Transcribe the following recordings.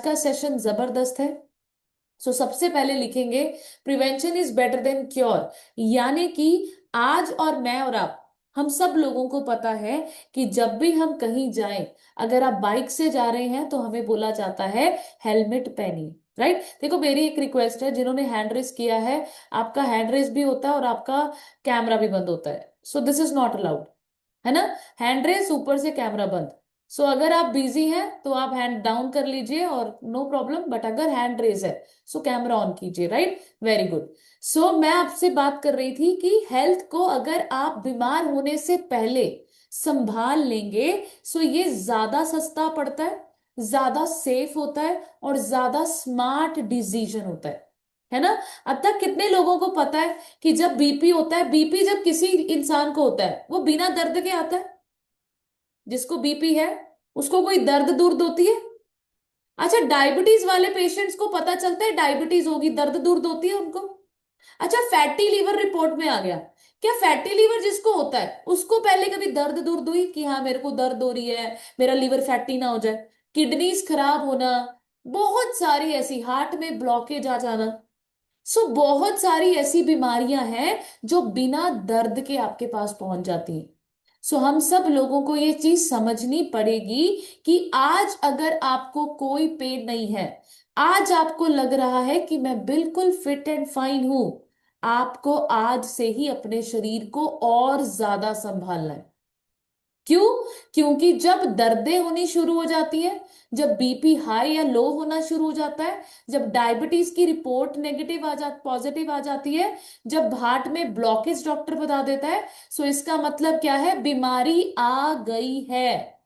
का सेशन जबरदस्त है। सबसे पहले लिखेंगे prevention is better than cure. यानी कि आज और मैं और आप, हम सब लोगों को पता है कि जब भी हम कहीं जाएं, अगर आप बाइक से जा रहे हैं तो हमें बोला जाता है हेलमेट पहनिए। राइट, देखो मेरी एक रिक्वेस्ट है, जिन्होंने हैंड रेस किया है, आपका हैंड रेस भी होता है और आपका कैमरा भी बंद होता है। दिस इज नॉट अलाउड, है ना। हैंड रेस ऊपर से कैमरा बंद। अगर आप बिजी हैं तो आप हैंड डाउन कर लीजिए और नो प्रॉब्लम, बट अगर हैंड रेज है कैमरा ऑन कीजिए। Right, very good. मैं आपसे बात कर रही थी कि हेल्थ को अगर आप बीमार होने से पहले संभाल लेंगे ये ज्यादा सस्ता पड़ता है, ज्यादा सेफ होता है और ज्यादा स्मार्ट डिसीजन होता है ना। अब तक कितने लोगों को पता है कि जब बीपी होता है, बीपी जब किसी इंसान को होता है वो बिना दर्द के आता है। जिसको बीपी है उसको कोई दर्द दुर्द होती है? अच्छा, डायबिटीज वाले पेशेंट्स को पता चलता है डायबिटीज होगी, दर्द दुर्द होती है उनको? अच्छा, फैटी लीवर रिपोर्ट में आ गया, क्या फैटी लीवर जिसको होता है उसको पहले कभी दर्द दुर्द हुई कि हाँ मेरे को दर्द हो रही है, मेरा लीवर फैटी ना हो जाए? किडनीज खराब होना, बहुत सारी ऐसी, हार्ट में ब्लॉकेज आ जाना। बहुत सारी ऐसी बीमारियां हैं जो बिना दर्द के आपके पास पहुंच जाती हैं। हम सब लोगों को ये चीज समझनी पड़ेगी कि आज अगर आपको कोई पेन नहीं है, आज आपको लग रहा है कि मैं बिल्कुल फिट एंड फाइन हूं, आपको आज से ही अपने शरीर को और ज्यादा संभालना है। क्यों? क्योंकि जब दर्दें होनी शुरू हो जाती है, जब बीपी हाई या लो होना शुरू हो जाता है, जब डायबिटीज की रिपोर्ट नेगेटिव आ जा पॉजिटिव आ जाती है, जब हार्ट में ब्लॉकेज डॉक्टर बता देता है, इसका मतलब क्या है? बीमारी आ गई है,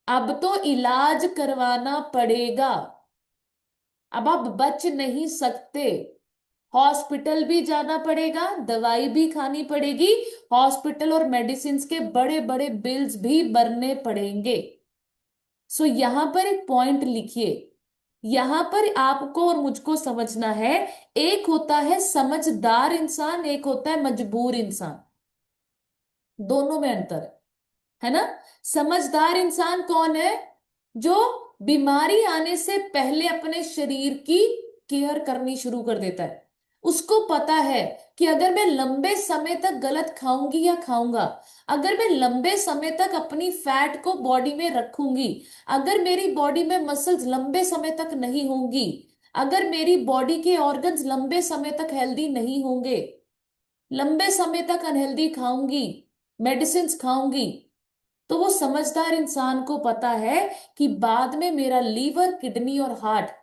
अब तो इलाज करवाना पड़ेगा, अब आप बच नहीं सकते। हॉस्पिटल भी जाना पड़ेगा, दवाई भी खानी पड़ेगी, हॉस्पिटल और मेडिसिन के बड़े बड़े बिल्स भी भरने पड़ेंगे। यहां पर एक पॉइंट लिखिए, यहां पर आपको और मुझको समझना है, एक होता है समझदार इंसान, एक होता है मजबूर इंसान। दोनों में अंतर है ना। समझदार इंसान कौन है? जो बीमारी आने से पहले अपने शरीर की केयर करनी शुरू कर देता है। उसको पता है कि अगर मैं लंबे समय तक गलत खाऊंगी या खाऊंगा, अगर मैं लंबे समय तक अपनी फैट को बॉडी में रखूंगी, अगर मेरी बॉडी में मसल्स लंबे समय तक नहीं होंगी, अगर मेरी बॉडी के ऑर्गन्स लंबे समय तक हेल्दी नहीं होंगे, लंबे समय तक अनहेल्दी खाऊंगी, मेडिसिन खाऊंगी, तो वो समझदार इंसान को पता है कि बाद में मेरा लीवर, किडनी और हार्ट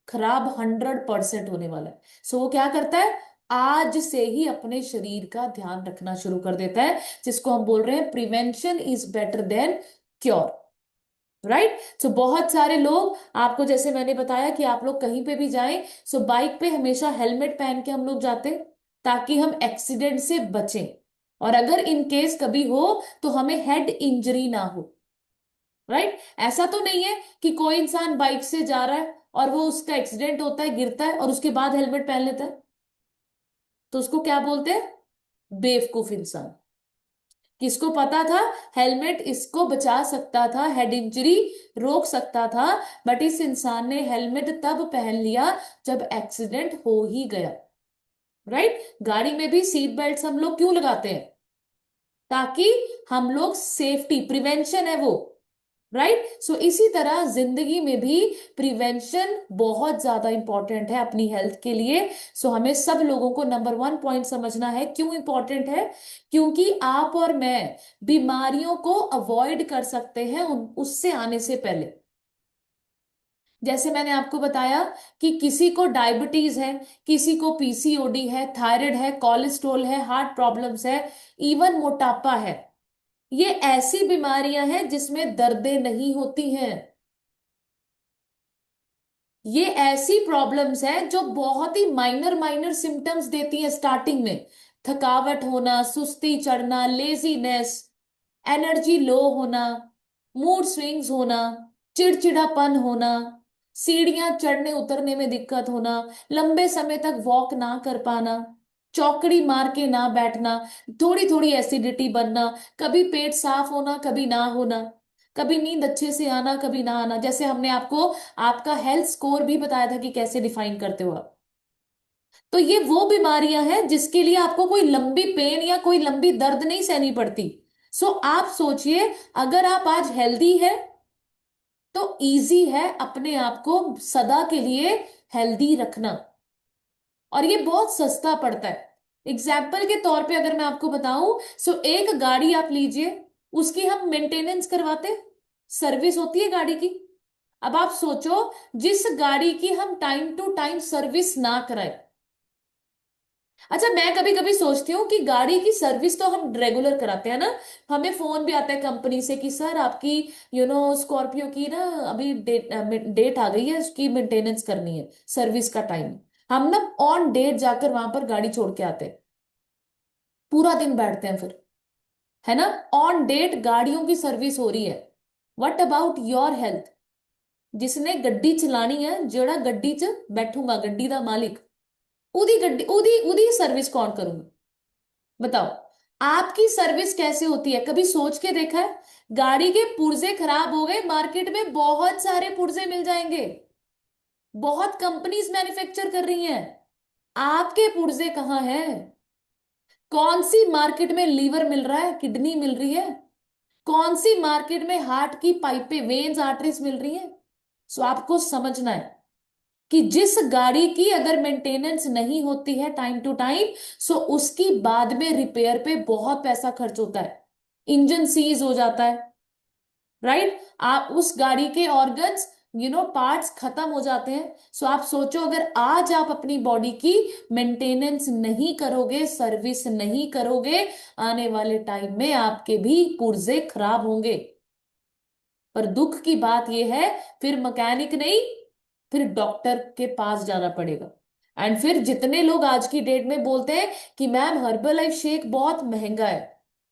खराब 100% होने वाला है। वो क्या करता है? आज से ही अपने शरीर का ध्यान रखना शुरू कर देता है, जिसको हम बोल रहे हैं prevention is better than cure. Right. बहुत सारे लोग, आपको जैसे मैंने बताया कि आप लोग कहीं पे भी जाएं, बाइक पे हमेशा हेलमेट पहन के हम लोग जाते हैं, ताकि हम एक्सीडेंट से बचें, और अगर इन केस कभी हो तो हमें हेड इंजरी ना हो। राइट। ऐसा तो नहीं है कि कोई इंसान बाइक से जा रहा है और वो उसका एक्सीडेंट होता है, गिरता है और उसके बाद हेलमेट पहन लेता है, तो उसको क्या बोलते हैं? बेवकूफ इंसान। किसको पता था हेलमेट इसको बचा सकता था, हेड इंजरी रोक सकता था, बट इस इंसान ने हेलमेट तब पहन लिया जब एक्सीडेंट हो ही गया। राइट। गाड़ी में भी सीट बेल्ट हम लोग क्यों लगाते हैं? ताकि हम लोग सेफ्टी, प्रिवेंशन है वो। राइट। इसी तरह जिंदगी में भी प्रिवेंशन बहुत ज्यादा इंपॉर्टेंट है अपनी हेल्थ के लिए। हमें सब लोगों को नंबर वन पॉइंट समझना है, क्यों इंपॉर्टेंट है? क्योंकि आप और मैं बीमारियों को अवॉइड कर सकते हैं उससे आने से पहले। जैसे मैंने आपको बताया कि किसी को डायबिटीज है, किसी को पीसीओडी है, थायराइड है, कोलेस्ट्रॉल है, हार्ट प्रॉब्लम्स है, इवन मोटापा है। ये ऐसी बीमारियां हैं जिसमें दर्दें नहीं होती हैं। ये ऐसी प्रॉब्लम्स हैं जो बहुत ही माइनर माइनर सिम्टम्स देती हैं स्टार्टिंग में। थकावट होना, सुस्ती चढ़ना, लेजीनेस, एनर्जी लो होना, मूड स्विंग्स होना, चिड़चिड़ापन होना, सीढ़ियां चढ़ने उतरने में दिक्कत होना, लंबे समय तक वॉक ना कर पाना, चौकड़ी मार के ना बैठना, थोड़ी थोड़ी एसिडिटी बनना, कभी पेट साफ होना कभी ना होना। कभी नींद अच्छे से आना, कभी ना आना, जैसे हमने आपको आपका हेल्थ स्कोर भी बताया था कि कैसे डिफाइन करते हो आप। तो ये वो बीमारियां हैं जिसके लिए आपको कोई लंबी पेन या कोई लंबी दर्द नहीं सहनी पड़ती। सो आप सोचिए, अगर आप आज हेल्दी है तो इजी है अपने आप को सदा के लिए हेल्दी रखना, और ये बहुत सस्ता पड़ता है। एग्जाम्पल के तौर पे अगर मैं आपको बताऊं, सो एक गाड़ी आप लीजिए, उसकी हम मेंटेनेंस करवाते, सर्विस होती है गाड़ी की। अब आप सोचो, जिस गाड़ी की हम टाइम टू टाइम सर्विस ना कराए। अच्छा, मैं कभी कभी सोचती हूँ कि गाड़ी की सर्विस तो हम रेगुलर कराते हैं ना, हमें फोन भी आता है कंपनी से कि सर आपकी स्कॉर्पियो की ना अभी डेट आ गई है, उसकी मेंटेनेंस करनी है, सर्विस का टाइम। हम ना ऑन डेट जाकर वहां पर गाड़ी छोड़ के आते हैं, पूरा दिन बैठते हैं फिर, है ना। ऑन डेट गाड़ियों की सर्विस हो रही है। What about your health? जिसने गड्डी चलानी है, जेड़ा गड्डी च बैठूंगा, गड्डी का मालिक, उदी गड्डी उदी उदी सर्विस कौन करूंगा? बताओ। आपकी सर्विस कैसे होती है, कभी सोच के देखा है? गाड़ी के पुर्जे खराब हो गए, मार्केट में बहुत सारे पुर्जे मिल जाएंगे, बहुत कंपनीज मैन्युफैक्चर कर रही हैं। आपके पुर्जे कहाँ हैं? कौन सी मार्केट में लीवर मिल रहा है, किडनी मिल रही है? कौन सी मार्केट में हार्ट की पाइपें, वेन्स, आर्टरीज मिल रही है? सो आपको समझना है कि जिस गाड़ी की अगर मेंटेनेंस नहीं होती है टाइम टू टाइम, सो उसकी बाद में रिपेयर पे बहुत पैसा खर्च होता है, इंजन सीज हो जाता है, राइट। आप उस गाड़ी के ऑर्गन्स, पार्ट्स खत्म हो जाते हैं। सो आप सोचो, अगर आज आप अपनी बॉडी की मेंटेनेंस नहीं करोगे, सर्विस नहीं करोगे, आने वाले टाइम में आपके भी पुर्जे खराब होंगे। पर दुख की बात यह है, फिर मैकेनिक नहीं, फिर डॉक्टर के पास जाना पड़ेगा। एंड फिर जितने लोग आज की डेट में बोलते हैं कि मैम हर्बल लाइफ शेक बहुत महंगा है,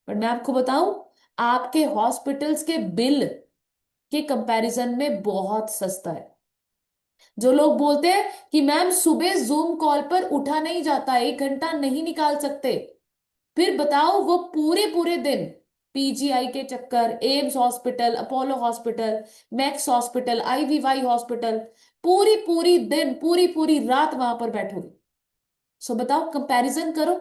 पर मैं आपको बताऊं, आपके हॉस्पिटल्स के बिल के कंपैरिजन में बहुत सस्ता है। जो लोग बोलते हैं कि मैम सुबह जूम कॉल पर उठा नहीं जाता, 1 घंटा नहीं निकाल सकते, फिर बताओ वो पूरे पूरे दिन पीजीआई के चक्कर, AIIMS hospital, Apollo hospital, max hospital, Ivy hospital, पूरी पूरी दिन, पूरी पूरी रात वहां पर बैठोगे। सो बताओ, कंपैरिजन करो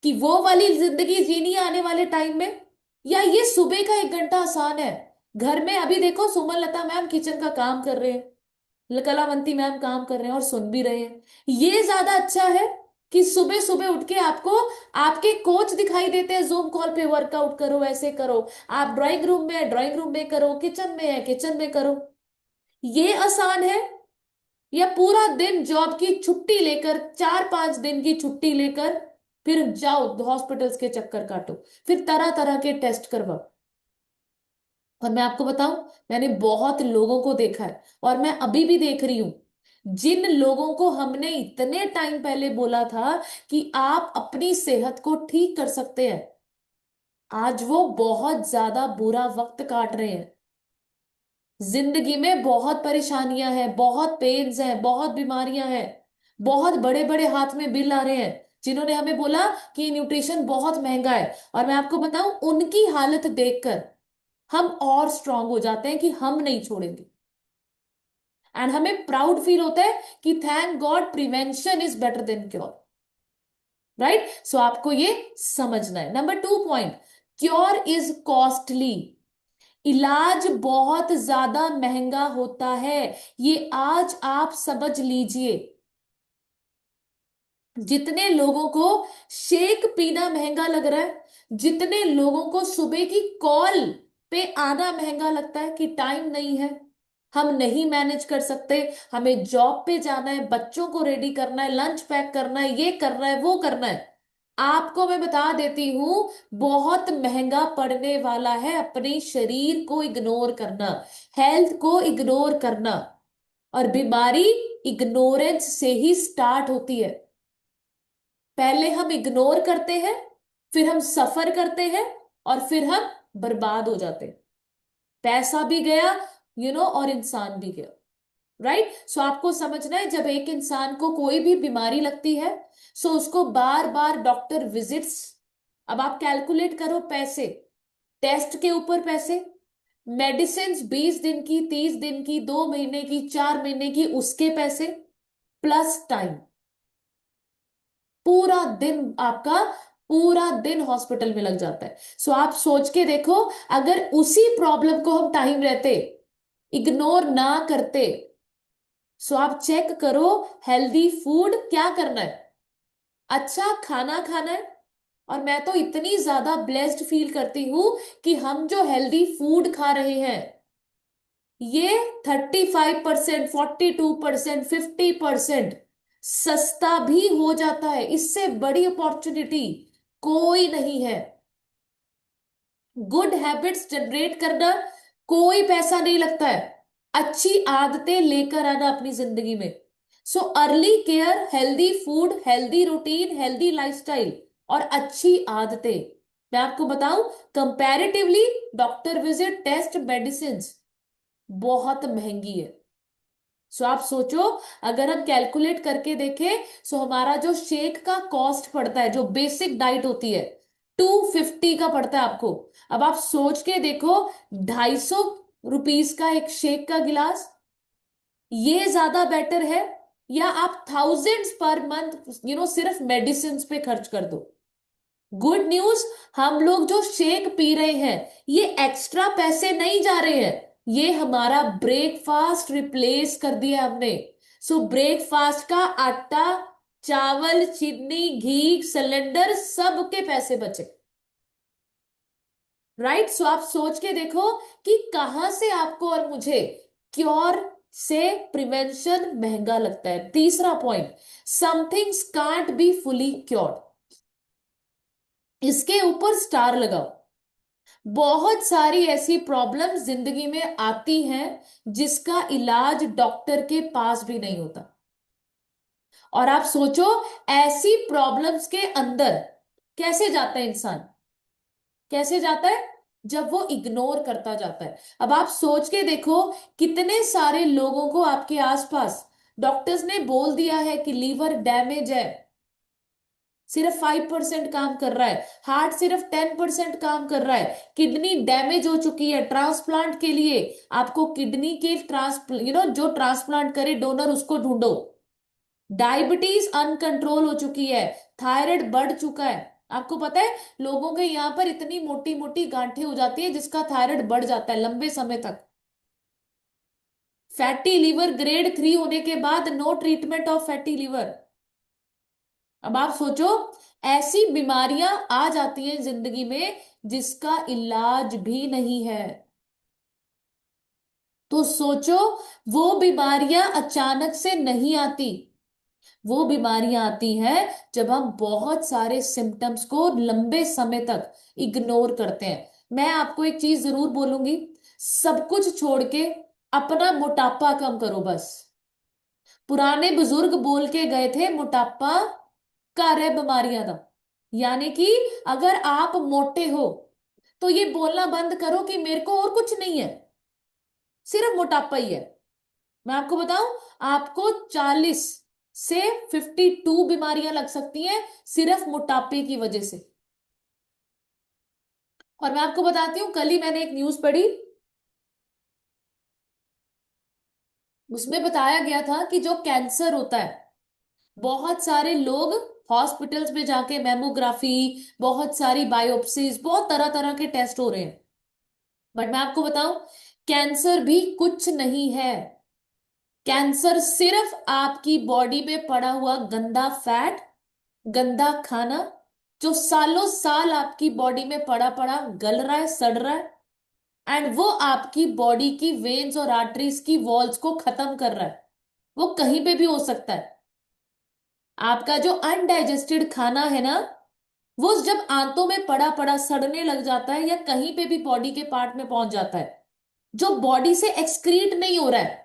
कि वो वाली जिंदगी जीनी है आने वाले टाइम में, या ये सुबह का 1 घंटा आसान है। घर में अभी देखो, सुमन लता मैम किचन का काम कर रहे हैं, कलावंती मैम काम कर रहे हैं और सुन भी रहे हैं। ये ज्यादा अच्छा है कि सुबह सुबह उठ के आपको आपके कोच दिखाई देते हैं जूम कॉल पे, वर्कआउट करो, ऐसे करो, आप ड्राइंग रूम में है ड्राइंग रूम में करो, किचन में है किचन में करो। ये आसान है, या पूरा दिन जॉब की छुट्टी लेकर, 4-5 दिन की छुट्टी लेकर फिर जाओ हॉस्पिटल्स के चक्कर काटो, फिर तरह तरह के टेस्ट करवाओ। और मैं आपको बताऊं, मैंने बहुत लोगों को देखा है, और मैं अभी भी देख रही हूं, जिन लोगों को हमने इतने टाइम पहले बोला था कि आप अपनी सेहत को ठीक कर सकते हैं, आज वो बहुत ज्यादा बुरा वक्त काट रहे हैं। जिंदगी में बहुत परेशानियां हैं, बहुत पेन्स हैं, बहुत बीमारियां हैं, बहुत बड़े बड़े हाथ में बिल आ रहे हैं, जिन्होंने हमें बोला कि न्यूट्रिशन बहुत महंगा है। और मैं आपको बताऊं, उनकी हालत देखकर हम और स्ट्रांग हो जाते हैं कि हम नहीं छोड़ेंगे। एंड हमें प्राउड फील होता है कि thank God prevention is better than cure, right. So आपको ये समझना है। Number 2 point, cure is costly. इलाज बहुत ज्यादा महंगा होता है, ये आज आप समझ लीजिए। जितने लोगों को शेक पीना महंगा लग रहा है, जितने लोगों को सुबह की कॉल पे आना महंगा लगता है कि टाइम नहीं है, हम नहीं मैनेज कर सकते, हमें जॉब पे जाना है, बच्चों को रेडी करना है, लंच पैक करना है, ये करना है, वो करना है, आपको मैं बता देती हूं, बहुत महंगा पड़ने वाला है अपने शरीर को इग्नोर करना, हेल्थ को इग्नोर करना। और बीमारी इग्नोरेंस से ही स्टार्ट होती है। पहले हम इग्नोर करते हैं, फिर हम सफर करते हैं, और फिर हम बर्बाद हो जाते हैं। पैसा भी गया, और इंसान भी गया, राइट। सो आपको समझना है, जब एक इंसान को कोई भी बीमारी लगती है, सो उसको बार बार डॉक्टर विजिट्स, अब आप कैलकुलेट करो पैसे, टेस्ट के ऊपर पैसे, मेडिसिन 20 दिन की, 30 दिन की, 2 महीने की, 4 महीने की, उसके पैसे प्लस टाइम। पूरा दिन आपका, पूरा दिन हॉस्पिटल में लग जाता है। सो आप सोच के देखो, अगर उसी प्रॉब्लम को हम टाइम रहते इग्नोर ना करते। सो आप चेक करो, हेल्दी फूड क्या करना है, अच्छा खाना खाना है। और मैं तो इतनी ज्यादा ब्लेस्ड फील करती हूँ कि हम जो हेल्दी फूड खा रहे हैं, ये 35%, 42%, 50% सस्ता भी हो जाता है। इससे बड़ी अपॉर्चुनिटी कोई नहीं है। गुड हैबिट्स जनरेट करना कोई पैसा नहीं लगता है। अच्छी आदतें लेकर आना अपनी जिंदगी में। So early care, healthy food, healthy routine, healthy lifestyle और अच्छी आदतें। मैं आपको बताऊं, comparatively doctor visit, test, medicine बहुत महंगी है। सो आप सोचो, अगर हम कैलकुलेट करके देखें, सो हमारा जो शेक का कॉस्ट पड़ता है, जो बेसिक डाइट होती है, 250 का पड़ता है आपको। अब आप सोच के देखो, 250 रुपीज का एक शेक का गिलास, ये ज्यादा बेटर है, या आप थाउजेंड्स पर मंथ सिर्फ मेडिसिन पे खर्च कर दो। गुड न्यूज, हम लोग जो शेक पी रहे हैं, ये एक्स्ट्रा पैसे नहीं जा रहे हैं, ये हमारा ब्रेकफास्ट रिप्लेस कर दिया हमने। सो ब्रेकफास्ट का आटा, चावल, चीनी, घी, सिलेंडर, सब के पैसे बचे। राइट। सो आप सोच के देखो कि कहां से आपको और मुझे क्योर से प्रिवेंशन महंगा लगता है। तीसरा point, some things can't be fully cured. इसके ऊपर स्टार लगाओ। बहुत सारी ऐसी प्रॉब्लम्स जिंदगी में आती हैं जिसका इलाज डॉक्टर के पास भी नहीं होता। और आप सोचो, ऐसी प्रॉब्लम्स के अंदर कैसे जाता है इंसान, कैसे जाता है, जब वो इग्नोर करता जाता है। अब आप सोच के देखो, कितने सारे लोगों को आपके आसपास डॉक्टर्स ने बोल दिया है कि लीवर डैमेज है, सिर्फ 5% काम कर रहा है, हार्ट सिर्फ 10% काम कर रहा है, किडनी डैमेज हो चुकी है, ट्रांसप्लांट के लिए आपको किडनी के जो ट्रांसप्लांट करे डोनर उसको ढूंढो। डायबिटीज अनकंट्रोल हो चुकी है, थायराइड बढ़ चुका है। आपको पता है, लोगों के यहाँ पर इतनी मोटी मोटी गांठें हो जाती है जिसका थायराइड बढ़ जाता है लंबे समय तक। फैटी लीवर ग्रेड 3 होने के बाद no treatment of fatty liver. अब आप सोचो, ऐसी बीमारियां आ जाती हैं जिंदगी में जिसका इलाज भी नहीं है। तो सोचो, वो बीमारियां अचानक से नहीं आती, वो बीमारियां आती हैं जब हम बहुत सारे सिम्टम्स को लंबे समय तक इग्नोर करते हैं। मैं आपको एक चीज जरूर बोलूंगी, सब कुछ छोड़ के अपना मोटापा कम करो बस। पुराने बुजुर्ग बोल के गए थे, मोटापा घर है बीमारियां का। यानी कि अगर आप मोटे हो तो ये बोलना बंद करो कि मेरे को और कुछ नहीं है, सिर्फ मोटापा ही है। मैं आपको बताऊं, आपको 40 से 52 बीमारियां लग सकती हैं सिर्फ मोटापे की वजह से। और मैं आपको बताती हूँ, कल ही मैंने एक न्यूज पढ़ी, उसमें बताया गया था कि जो कैंसर होता है, बहुत सारे लोग हॉस्पिटल्स में जाके मैमोग्राफी, बहुत सारी बायोप्सीज, बहुत तरह तरह के टेस्ट हो रहे हैं। बट मैं आपको बताऊं, कैंसर भी कुछ नहीं है। कैंसर सिर्फ आपकी बॉडी में पड़ा हुआ गंदा फैट, गंदा खाना, जो सालों साल आपकी बॉडी में पड़ा पड़ा गल रहा है, सड़ रहा है, एंड वो आपकी बॉडी की वेन्स और आर्टरीज की वॉल्स को खत्म कर रहा है। वो कहीं पे भी हो सकता है। आपका जो अनडाइजेस्टेड खाना है ना, वो जब आंतों में पड़ा पड़ा सड़ने लग जाता है या कहीं पे भी बॉडी के पार्ट में पहुंच जाता है, जो बॉडी से एक्सक्रीट नहीं हो रहा है,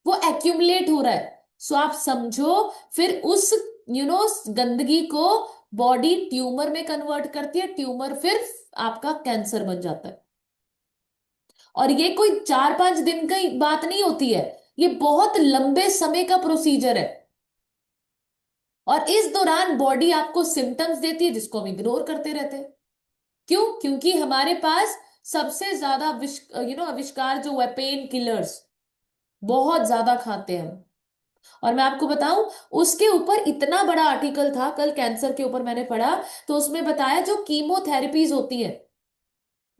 वो एक्यूमुलेट हो रहा है। सो आप समझो, फिर उस गंदगी को बॉडी ट्यूमर में कन्वर्ट करती है, ट्यूमर फिर आपका कैंसर बन जाता है। और ये कोई 4-5 दिन की बात नहीं होती है, ये बहुत लंबे समय का प्रोसीजर है। और इस दौरान बॉडी आपको सिम्टम्स देती है जिसको हम इग्नोर करते रहते हैं। क्यों? क्योंकि हमारे पास सबसे ज्यादा आविष्कार जो है पेन किलर्स, बहुत ज्यादा खाते हैं हम। और मैं आपको बताऊं, उसके ऊपर इतना बड़ा आर्टिकल था कल, कैंसर के ऊपर मैंने पढ़ा, तो उसमें बताया जो कीमोथेरेपीज होती है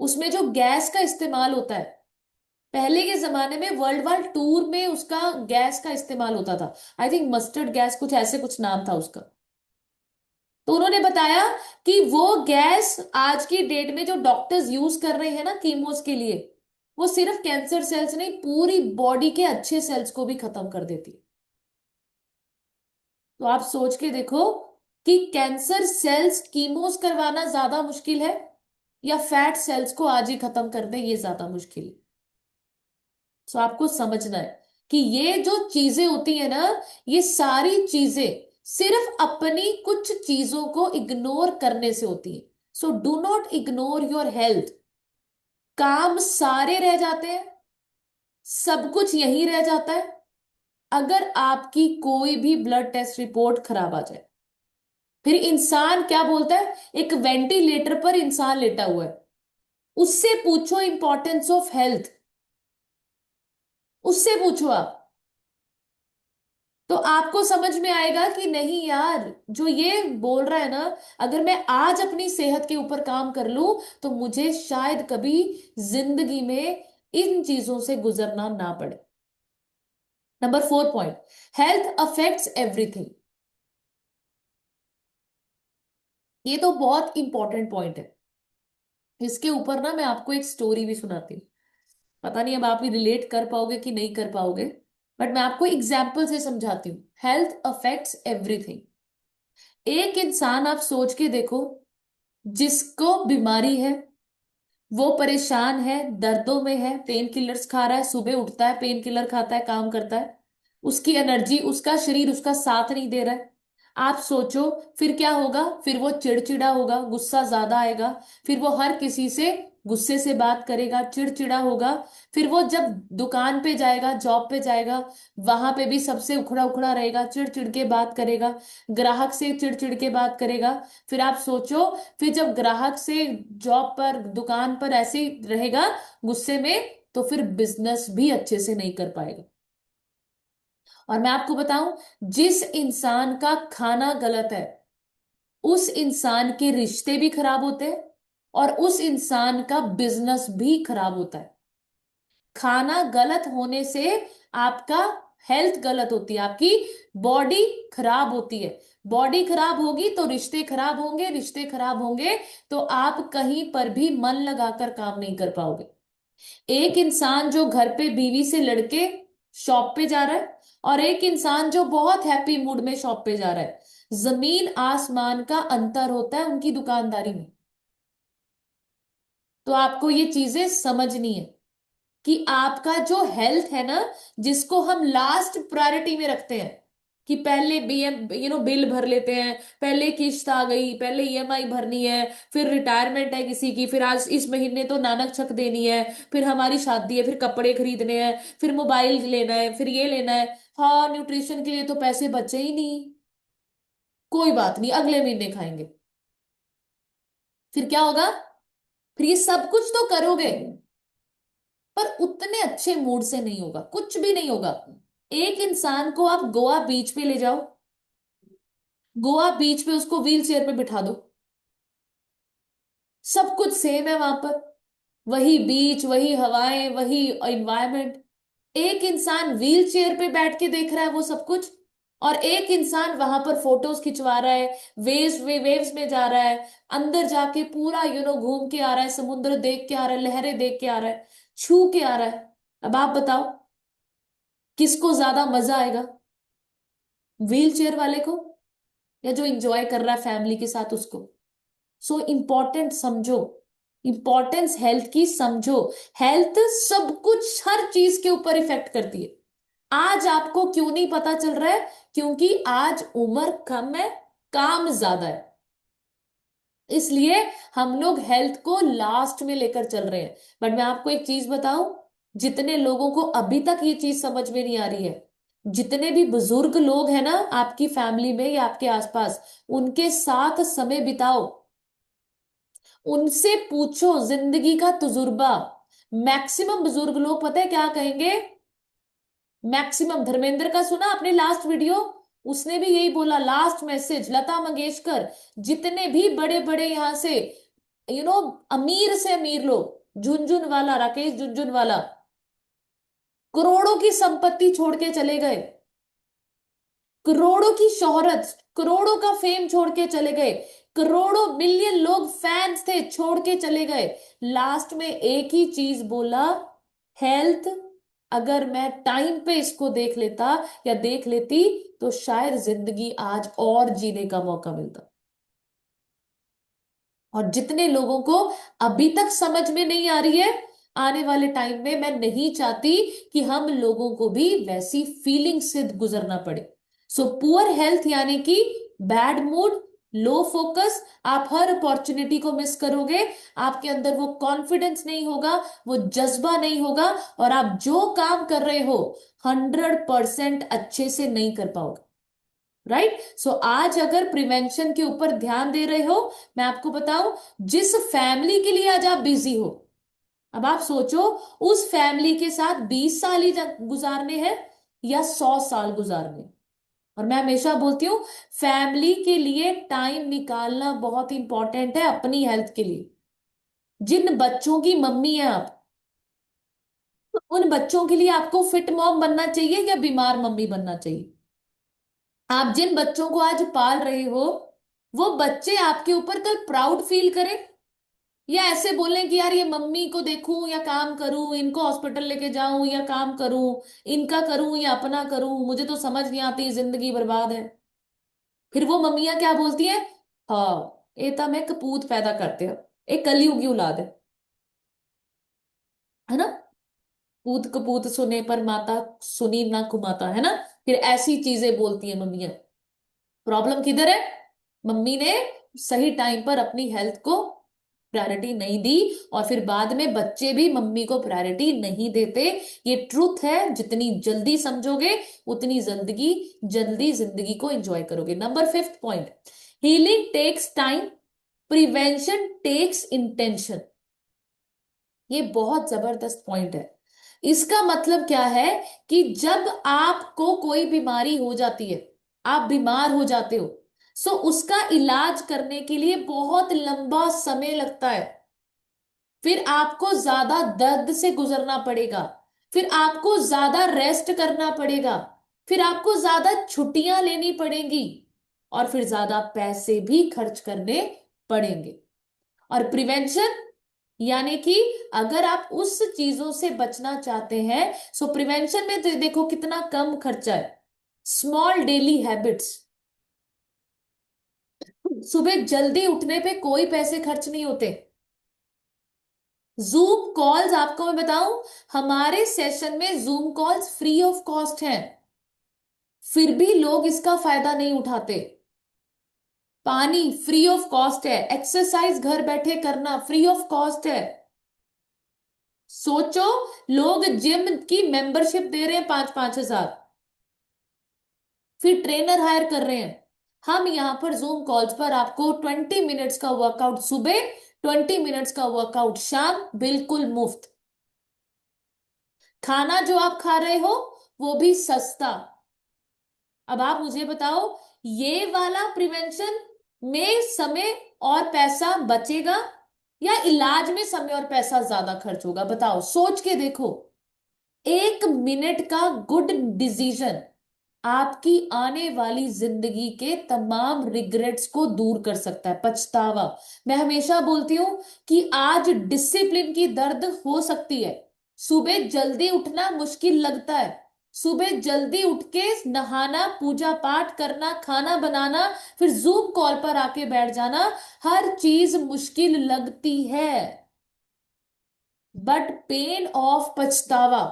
उसमें जो गैस का इस्तेमाल होता है, पहले के जमाने में वर्ल्ड वार टूर में उसका गैस का इस्तेमाल होता था। आई थिंक मस्टर्ड गैस, कुछ ऐसे कुछ नाम था उसका। तो उन्होंने बताया कि वो गैस आज की डेट में जो डॉक्टर्स यूज कर रहे हैं ना कीमोस के लिए, वो सिर्फ कैंसर सेल्स नहीं, पूरी बॉडी के अच्छे सेल्स को भी खत्म कर देती है। तो आप सोच के देखो कि कैंसर सेल्स कीमोस करवाना ज्यादा मुश्किल है या फैट सेल्स को आज ही खत्म कर दे ये ज्यादा मुश्किल है। सो आपको समझना है कि ये जो चीजें होती है ना, ये सारी चीजें सिर्फ अपनी कुछ चीजों को इग्नोर करने से होती है। So do not ignore your health. काम सारे रह जाते हैं, सब कुछ यही रह जाता है अगर आपकी कोई भी ब्लड टेस्ट रिपोर्ट खराब आ जाए। फिर इंसान क्या बोलता है, एक वेंटिलेटर पर इंसान लेटा हुआ है, उससे पूछो इंपॉर्टेंस ऑफ हेल्थ, उससे पूछो आप, तो आपको समझ में आएगा कि नहीं यार, जो ये बोल रहा है ना, अगर मैं आज अपनी सेहत के ऊपर काम कर लूं तो मुझे शायद कभी जिंदगी में इन चीजों से गुजरना ना पड़े। Number 4 point, health affects everything. ये तो बहुत इंपॉर्टेंट पॉइंट है। इसके ऊपर ना मैं आपको एक स्टोरी भी सुनाती हूँ। पता नहीं अब आप भी रिलेट कर पाओगे कि नहीं कर पाओगे, बट मैं आपको एग्जाम्पल से समझाती हूँ। Health affects everything. एक इंसान आप सोच के देखो, जिसको बीमारी है, वो परेशान है, दर्दों में है, पेन किलर्स खा रहा है, सुबह उठता है पेन किलर खाता है, काम करता है, उसकी एनर्जी, उसका शरीर उसका साथ नहीं दे रहा है। आप सोचो फिर क्या होगा, फिर वो चिड़चिड़ा होगा, गुस्सा ज्यादा आएगा, फिर वो हर किसी से गुस्से से बात करेगा, चिड़चिड़ा होगा। फिर वो जब दुकान पे जाएगा, जॉब पे जाएगा, वहां पे भी सबसे उखड़ा उखड़ा रहेगा, चिड़चिड़ के बात करेगा, ग्राहक से चिड़चिड़ के बात करेगा। फिर आप सोचो, फिर जब ग्राहक से जॉब पर, दुकान पर ऐसे ही रहेगा गुस्से में, तो फिर बिजनेस भी अच्छे से नहीं कर पाएगा। और मैं आपको बताऊं, जिस इंसान का खाना गलत है उस इंसान के रिश्ते भी खराब होते हैं और उस इंसान का बिजनेस भी खराब होता है। खाना गलत होने से आपका हेल्थ गलत होती है, आपकी बॉडी खराब होती है। बॉडी खराब होगी तो रिश्ते खराब होंगे, रिश्ते खराब होंगे तो आप कहीं पर भी मन लगाकर काम नहीं कर पाओगे। एक इंसान जो घर पे बीवी से लड़के शॉप पे जा रहा है और एक इंसान जो बहुत हैप्पी मूड में शॉप पे जा रहा है, जमीन आसमान का अंतर होता है उनकी दुकानदारी में। तो आपको ये चीजें समझनी है कि आपका जो हेल्थ है ना, जिसको हम लास्ट प्रायोरिटी में रखते हैं, कि पहले बीएम बिल भर लेते हैं, पहले किस्त आ गई, पहले ईएमआई भरनी है, फिर रिटायरमेंट है किसी की, फिर आज इस महीने तो नानक छक देनी है, फिर हमारी शादी है, फिर कपड़े खरीदने हैं, फिर मोबाइल लेना है, फिर ये लेना है। हाँ, न्यूट्रिशन के लिए तो पैसे बचे ही नहीं, कोई बात नहीं अगले महीने खाएंगे। फिर क्या होगा, फिर ये सब कुछ तो करोगे पर उतने अच्छे मूड से नहीं होगा, कुछ भी नहीं होगा। एक इंसान को आप गोवा बीच पे ले जाओ, गोवा बीच पे उसको व्हील चेयर पे बिठा दो, सब कुछ सेम है वहां पर, वही बीच, वही हवाएं, वही एनवायरनमेंट। एक इंसान व्हील चेयर पे बैठ के देख रहा है वो सब कुछ, और एक इंसान वहां पर फोटोज खिंचवा रहा है, वेव्स में जा रहा है, अंदर जाके पूरा घूम के आ रहा है, समुद्र देख के आ रहा है, लहरें देख के आ रहा है, छू के आ रहा है। अब आप बताओ किसको ज्यादा मजा आएगा, व्हील चेयर वाले को या जो इंजॉय कर रहा है फैमिली के साथ उसको? सो इम्पोर्टेंट समझो, इंपॉर्टेंस हेल्थ की समझो। हेल्थ सब कुछ, हर चीज के ऊपर इफेक्ट करती है। आज आपको क्यों नहीं पता चल रहा है? क्योंकि आज उम्र कम है, काम ज्यादा है, इसलिए हम लोग हेल्थ को लास्ट में लेकर चल रहे हैं। बट मैं आपको एक चीज बताऊं, जितने लोगों को अभी तक ये चीज समझ में नहीं आ रही है, जितने भी बुजुर्ग लोग हैं ना आपकी फैमिली में या आपके आसपास, उनके साथ समय बिताओ, उनसे पूछो जिंदगी का तजुर्बा। मैक्सिमम बुजुर्ग लोग पता है क्या कहेंगे? मैक्सिमम, धर्मेंद्र का सुना आपने लास्ट वीडियो? उसने भी यही बोला, लास्ट मैसेज, लता मंगेशकर, जितने भी बड़े बड़े यहां से अमीर से अमीर लोग, झुनझुनवाला, राकेश झुनझुनवाला, करोड़ों की संपत्ति छोड़ के चले गए, करोड़ों की शोहरत, करोड़ों का फेम छोड़ के चले गए, करोड़ों मिलियन लोग फैंस थे छोड़ के चले गए। लास्ट में एक ही चीज बोला, हेल्थ। अगर मैं टाइम पे इसको देख लेता या देख लेती तो शायद जिंदगी आज और जीने का मौका मिलता। और जितने लोगों को अभी तक समझ में नहीं आ रही है, आने वाले टाइम में मैं नहीं चाहती कि हम लोगों को भी वैसी फीलिंग से गुजरना पड़े। सो पुअर हेल्थ यानी कि बैड मूड, लो फोकस, आप हर अपॉर्चुनिटी को मिस करोगे, आपके अंदर वो कॉन्फिडेंस नहीं होगा, वो जज्बा नहीं होगा, और आप जो काम कर रहे हो 100% अच्छे से नहीं कर पाओगे। राइट? सो आज अगर प्रिवेंशन के ऊपर ध्यान दे रहे हो, मैं आपको बताऊं, जिस फैमिली के लिए आज आप बिजी हो, अब आप सोचो, उस फैमिली के साथ 20 साल ही गुजारने हैं या 100 साल गुजारने हैं? और मैं हमेशा बोलती हूँ, फैमिली के लिए टाइम निकालना बहुत इंपॉर्टेंट है, अपनी हेल्थ के लिए। जिन बच्चों की मम्मी है आप, उन बच्चों के लिए आपको फिट मॉम बनना चाहिए या बीमार मम्मी बनना चाहिए? आप जिन बच्चों को आज पाल रहे हो, वो बच्चे आपके ऊपर कल प्राउड फील करें, या ऐसे बोलें कि यार ये मम्मी को देखूं या काम करूं, इनको हॉस्पिटल लेके जाऊं या काम करूं, इनका करूं या अपना करूं, मुझे तो समझ नहीं आती, जिंदगी बर्बाद है। फिर वो मम्मियां क्या बोलती हैं? हाँ, ये तो मैं कपूत पैदा करते हो, एक कलयुग की औलाद है ना? पूत कपूत सुने पर माता, सुनी ना कुमाता, है ना? फिर ऐसी चीजें बोलती है मम्मियां। प्रॉब्लम किधर है? मम्मी ने सही टाइम पर अपनी हेल्थ को प्रायोरिटी नहीं दी, और फिर बाद में बच्चे भी मम्मी को प्रायोरिटी नहीं देते। ये ट्रूथ है, जितनी जल्दी समझोगे उतनी जल्दी जल्दी जिंदगी को एंजॉय करोगे। Number fifth point, healing takes time, prevention takes intention. ये बहुत जबरदस्त पॉइंट है। इसका मतलब क्या है कि जब आपको कोई बीमारी हो जाती है, आप बीमार हो जाते हो, सो उसका इलाज करने के लिए बहुत लंबा समय लगता है। फिर आपको ज्यादा दर्द से गुजरना पड़ेगा, फिर आपको ज्यादा रेस्ट करना पड़ेगा, फिर आपको ज्यादा छुट्टियां लेनी पड़ेंगी, और फिर ज्यादा पैसे भी खर्च करने पड़ेंगे। और प्रिवेंशन यानी कि अगर आप उस चीजों से बचना चाहते हैं, सो प्रिवेंशन में तो देखो कितना कम खर्चा है। स्मॉल डेली हैबिट्स, सुबह जल्दी उठने पे कोई पैसे खर्च नहीं होते। जूम कॉल्स, आपको मैं बताऊं, हमारे सेशन में zoom calls free of cost हैं, फिर भी लोग इसका फायदा नहीं उठाते। पानी फ्री ऑफ कॉस्ट है, एक्सरसाइज घर बैठे करना फ्री ऑफ कॉस्ट है। सोचो, लोग जिम की मेंबरशिप दे रहे हैं 5-5 हजार, फिर ट्रेनर हायर कर रहे हैं। हम यहां पर जूम कॉल्स पर आपको 20 मिनट्स का वर्कआउट सुबह, 20 मिनट्स का वर्कआउट शाम, बिल्कुल मुफ्त। खाना जो आप खा रहे हो वो भी सस्ता। अब आप मुझे बताओ, ये वाला प्रिवेंशन में समय और पैसा बचेगा या इलाज में समय और पैसा ज्यादा खर्च होगा? बताओ, सोच के देखो। 1 मिनट का गुड डिसीजन आपकी आने वाली जिंदगी के तमाम रिग्रेट्स को दूर कर सकता है, पछतावा। मैं हमेशा बोलती हूं कि आज डिसिप्लिन की दर्द हो सकती है, सुबह जल्दी उठना मुश्किल लगता है, सुबह जल्दी उठ के नहाना, पूजा पाठ करना, खाना बनाना, फिर जूम कॉल पर आके बैठ जाना, हर चीज मुश्किल लगती है। बट पेन ऑफ पछतावा,